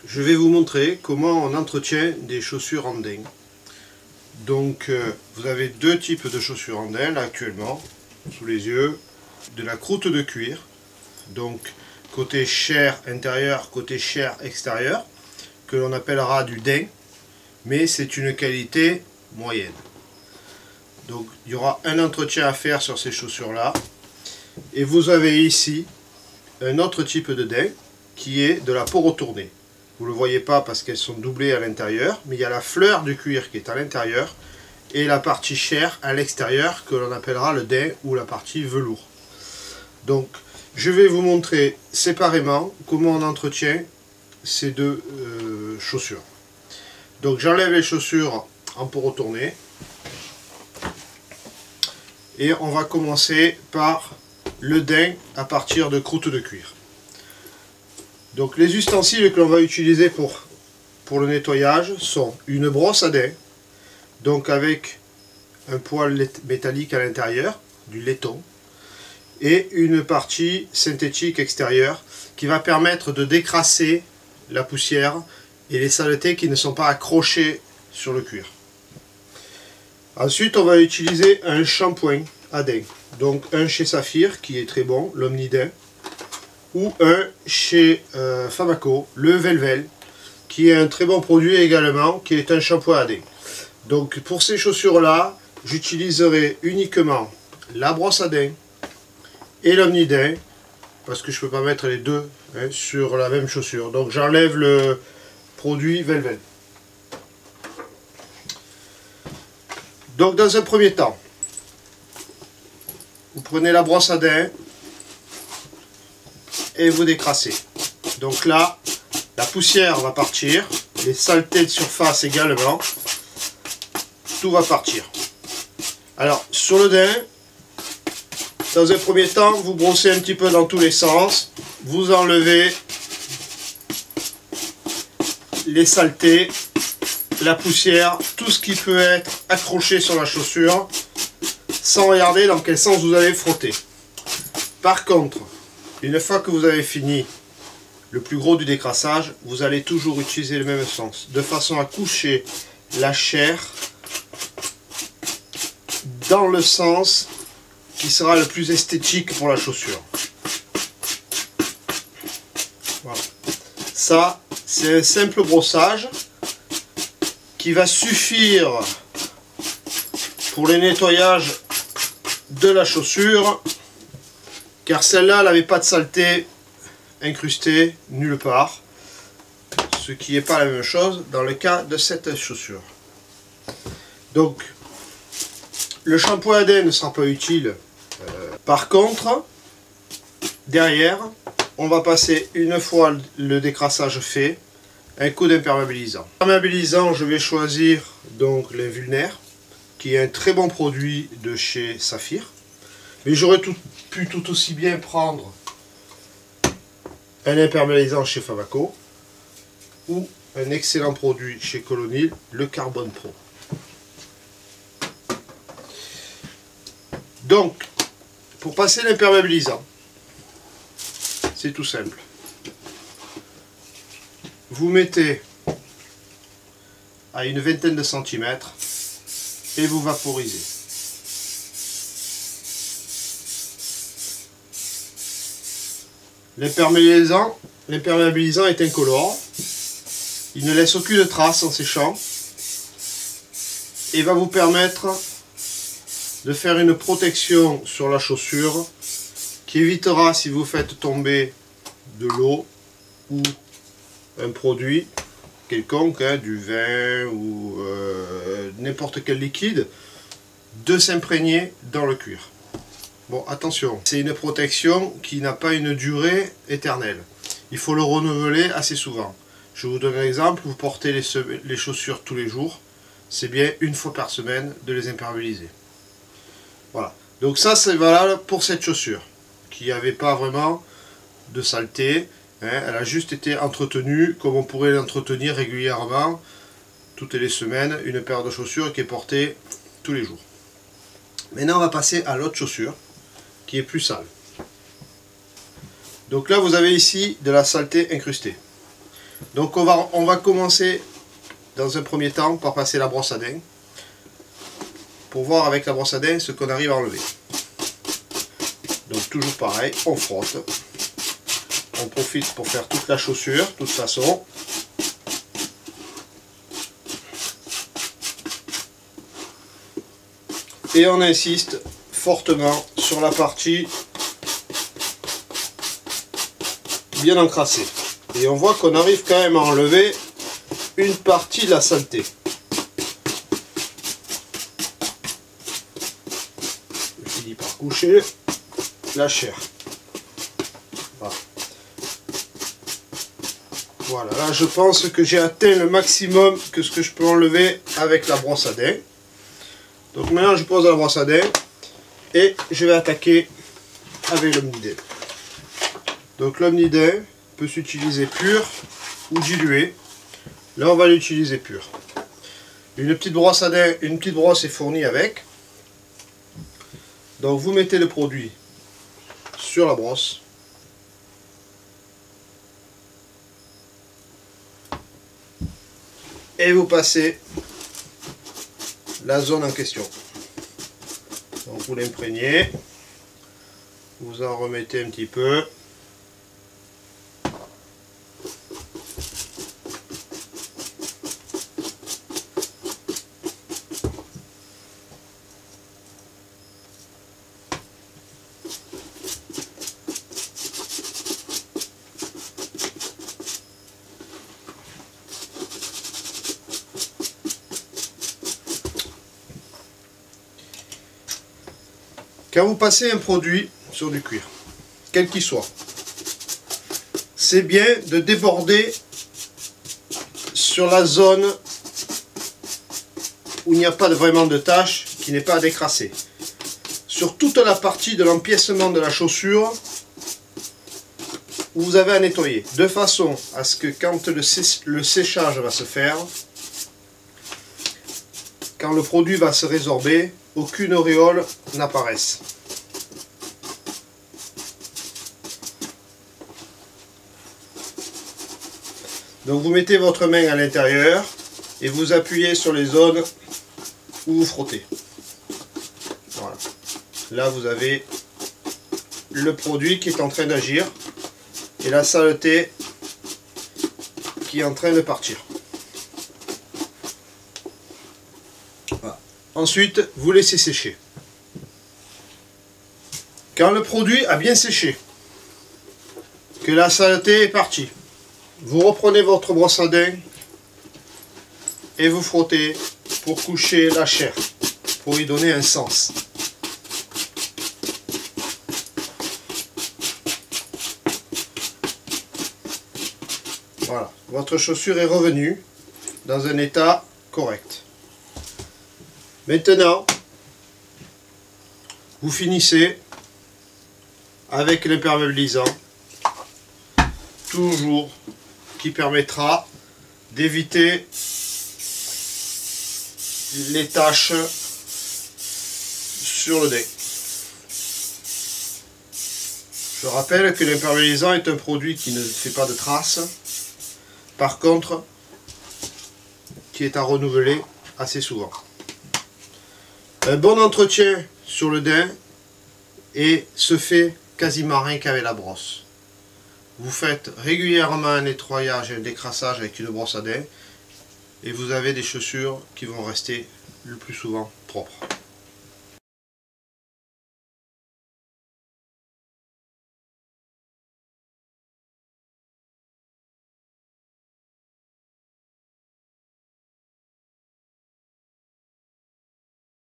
je vais vous montrer comment on entretient des chaussures en daim. Donc vous avez deux types de chaussures en daim là, actuellement sous les yeux. De la croûte de cuir, donc côté chair intérieur, côté chair extérieur, que l'on appellera du daim, mais c'est une qualité moyenne. Donc il y aura un entretien à faire sur ces chaussures là. Et vous avez ici un autre type de daim qui est de la peau retournée. Vous ne le voyez pas parce qu'elles sont doublées à l'intérieur, mais il y a la fleur du cuir qui est à l'intérieur et la partie chair à l'extérieur que l'on appellera le daim ou la partie velours. Donc je vais vous montrer séparément comment on entretient ces deux chaussures. Donc j'enlève les chaussures en peau retournée et on va commencer par le daim à partir de croûte de cuir. Donc les ustensiles que l'on va utiliser pour le nettoyage sont une brosse à daim, donc avec un poil métallique à l'intérieur, du laiton, et une partie synthétique extérieure qui va permettre de décrasser la poussière et les saletés qui ne sont pas accrochées sur le cuir. Ensuite on va utiliser un shampoing à daim, donc un chez Saphir qui est très bon, l'Omnidaim, ou un chez Famaco, le Velvel, qui est un très bon produit également, qui est un shampoing à daim. Donc pour ces chaussures là, j'utiliserai uniquement la brosse à daim et l'Omnidaim, parce que je ne peux pas mettre les deux sur la même chaussure. Donc j'enlève le produit Velvel. Donc dans un premier temps, vous prenez la brosse à daim et vous décrassez. Donc là, la poussière va partir, les saletés de surface également, tout va partir. Alors sur le daim, dans un premier temps, vous brossez un petit peu dans tous les sens, vous enlevez les saletés, la poussière, tout ce qui peut être accroché sur la chaussure, sans regarder dans quel sens vous allez frotter. Par contre, une fois que vous avez fini le plus gros du décrassage, vous allez toujours utiliser le même sens, de façon à coucher la chair dans le sens qui sera le plus esthétique pour la chaussure. Voilà. Ça, c'est un simple brossage qui va suffire pour le nettoyage de la chaussure, car celle-là, elle n'avait pas de saleté incrustée nulle part, ce qui n'est pas la même chose dans le cas de cette chaussure. Donc, le shampoing à daim ne sera pas utile. Par contre, derrière, on va passer, une fois le décrassage fait, un coup d'imperméabilisant. Imperméabilisant, je vais choisir donc l'Invulner, qui est un très bon produit de chez Saphir. Mais j'aurais pu tout aussi bien prendre un imperméabilisant chez Famaco ou un excellent produit chez Colonil, le Carbone Pro. Donc, pour passer l'imperméabilisant, c'est tout simple. Vous mettez à une vingtaine de centimètres et vous vaporisez. L'imperméabilisant est incolore, il ne laisse aucune trace en séchant et va vous permettre de faire une protection sur la chaussure qui évitera, si vous faites tomber de l'eau ou un produit quelconque, du vin ou n'importe quel liquide, de s'imprégner dans le cuir. Bon, attention, c'est une protection qui n'a pas une durée éternelle. Il faut le renouveler assez souvent. Je vous donne un exemple, vous portez les chaussures tous les jours, c'est bien une fois par semaine de les imperméabiliser. Voilà, donc ça c'est valable pour cette chaussure, qui n'avait pas vraiment de saleté, elle a juste été entretenue comme on pourrait l'entretenir régulièrement, toutes les semaines, une paire de chaussures qui est portée tous les jours. Maintenant on va passer à l'autre chaussure, qui est plus sale. Donc là vous avez ici de la saleté incrustée. Donc on va commencer dans un premier temps par passer la brosse à dents, pour voir avec la brosse à dents ce qu'on arrive à enlever. Donc toujours pareil, on frotte. On profite pour faire toute la chaussure, de toute façon. Et on insiste fortement sur la partie bien encrassée. Et on voit qu'on arrive quand même à enlever une partie de la saleté. Je finis par coucher la chair. Voilà. Voilà, là je pense que j'ai atteint le maximum que ce que je peux enlever avec la brosse à dents. Donc maintenant je pose la brosse à dents et je vais attaquer avec l'Omnident. Donc l'Omnident peut s'utiliser pur ou dilué. Là on va l'utiliser pur. Une petite brosse à dents, une petite brosse est fournie avec. Donc vous mettez le produit sur la brosse. Et vous passez la zone en question. Donc vous l'imprégnez, vous en remettez un petit peu. Quand vous passez un produit sur du cuir, quel qu'il soit, c'est bien de déborder sur la zone où il n'y a pas vraiment de tache, qui n'est pas à décrasser. Sur toute la partie de l'empiècement de la chaussure, où vous avez à nettoyer, de façon à ce que quand le séchage va se faire, quand le produit va se résorber, aucune auréole n'apparaisse. Donc vous mettez votre main à l'intérieur et vous appuyez sur les zones où vous frottez. Voilà. Là vous avez le produit qui est en train d'agir et la saleté qui est en train de partir. Voilà. Ensuite, vous laissez sécher. Quand le produit a bien séché, que la saleté est partie, vous reprenez votre brosse à dents et vous frottez pour coucher la chair, pour y donner un sens. Voilà, votre chaussure est revenue dans un état correct. Maintenant, vous finissez avec l'imperméabilisant, toujours, qui permettra d'éviter les taches sur le dent. Je rappelle que l'imperméabilisant est un produit qui ne fait pas de traces, par contre, qui est à renouveler assez souvent. Un bon entretien sur le dent et se fait quasiment rien qu'avec la brosse. Vous faites régulièrement un nettoyage et un décrassage avec une brosse à dents et vous avez des chaussures qui vont rester le plus souvent propres.